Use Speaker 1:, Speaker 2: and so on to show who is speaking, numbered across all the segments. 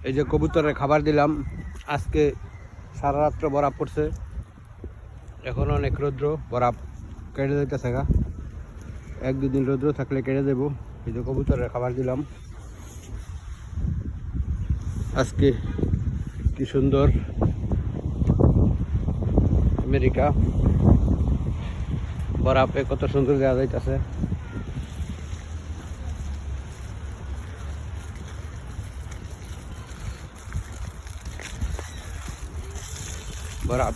Speaker 1: এই যে কবুতরের খাবার দিলাম। আজকে সারা রাত্র বরফ পড়ছে, এখন অনেক রৌদ্র, বরফ কেটে যাইতেছে গা। 1-2 দিন রৌদ্র থাকলে কেটে দেবো। এই যে কবুতরের খাবার দিলাম। আজকে কি সুন্দর আমেরিকা, বরফে কত সুন্দর দেওয়া যাইতেছে। বরফ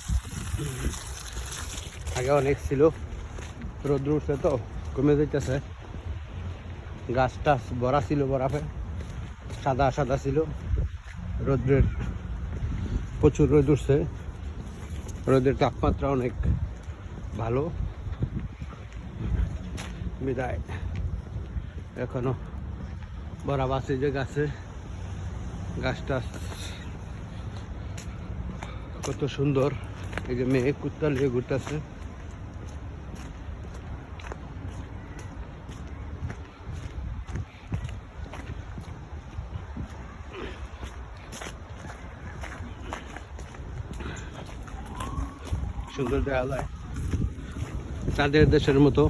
Speaker 1: আগে অনেক ছিল, রোদ্র উঠছে তো কমে যাইতেছে। গাছ টাছ ভরা ছিল বরফে, সাদা সাদা ছিল। রোদ্রের প্রচুর রোদ উঠছে, রোদের তাপমাত্রা অনেক ভালো বিদায় এখনো বরফ আছে। যে গাছে গাছটা কত সুন্দর। এই যে মেয়ে কুত্তা নিয়ে ঘুরতেছে। সুন্দর দেখা যায়, চাঁদের দেশের মতো।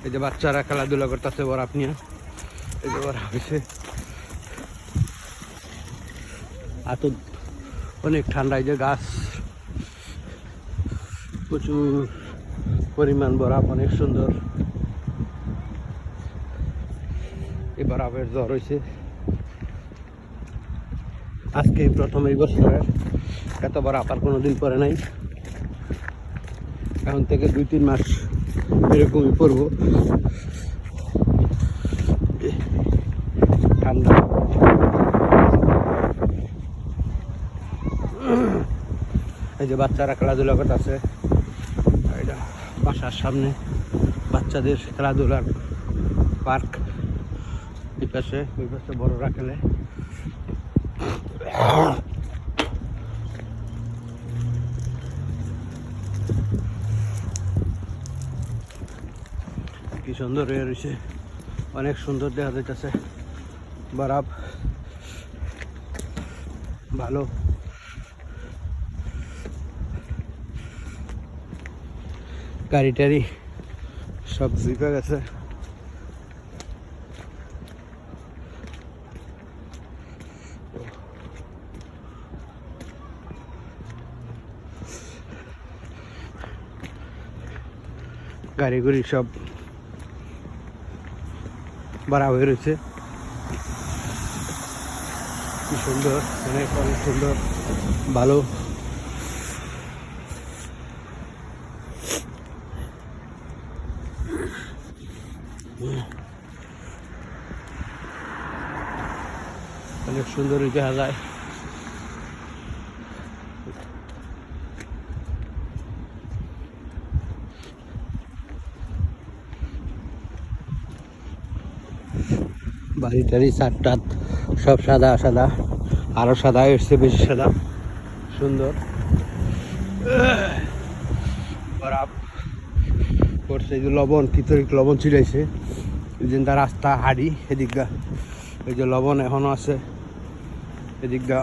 Speaker 1: এই যে বাচ্চারা খেলাধুলা করতেছে বরফ নিয়ে। এই যে বরফ হয়েছে, এত অনেক ঠান্ডা। এই যে গাছ, প্রচুর পরিমাণ বরফ, অনেক সুন্দর। এই বরফের জ্বর হয়েছে আজকে প্রথম এই বছরের। এত বরফ আর কোনোদিন পরে নাই। এখন থেকে 2-3 মাস এরকমই পড়ব ঠান্ডা। এই যে বাচ্চারা খেলাধুলা করতেছে, এটা বাসার সামনে বাচ্চাদের খেলাধুলার পার্ক। এই পাশে ওই পাশে বড়রা খেলে। কি সুন্দর হয়ে রয়েছে, অনেক সুন্দর দেখা যাইতেছে বরফ। ভালো গাড়ি টাড়ি সব জিপে গেছে। গাড়ি গুড়ি সব বরফ হয়ে রয়েছে। কি সুন্দর, অনেক অনেক সুন্দর, ভালো। অনেক সুন্দর দেখা যায়। বাড়ি টাড়ি ছাদ টাদ সব সাদা সাদা, আরো সাদা এসছে, বেশি সাদা, সুন্দর বরফ পড়ছে। এই যে লবণ, কিতরিক লবণ ছিটাইছে। এই যে তার রাস্তা হাড়ি এদিকটা, এই যে লবণ এখনো আছে এদিকটা।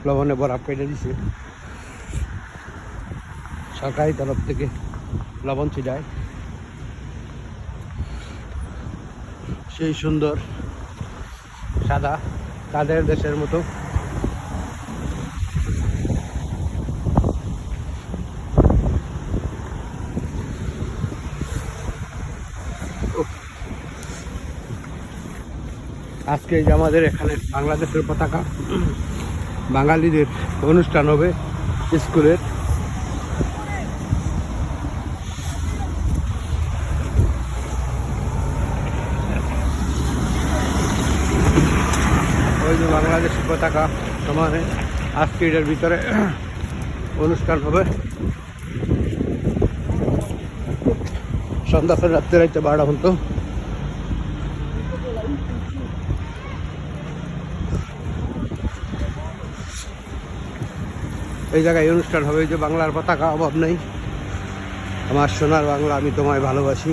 Speaker 1: লবণে বরফ কেটে দিছে সরকারি তরফ থেকে, লবণ ছিটায়। সেই সুন্দর সাদা, তাদের দেশের মতো। আজকে যে আমাদের এখানে বাংলাদেশের পতাকা, বাঙালিদের অনুষ্ঠান হবে স্কুলের। ওই যে বাংলাদেশের পতাকা সমানে আজকে এটার ভিতরে অনুষ্ঠান হবে। সন্ধ্যা ফের রাত্রে রাইতে 12টা পর্যন্ত। এই জায়গায় অনুষ্ঠান হবে। যে বাংলার পতাকা, অভাব নেই। আমার সোনার বাংলা, আমি তোমায় ভালোবাসি।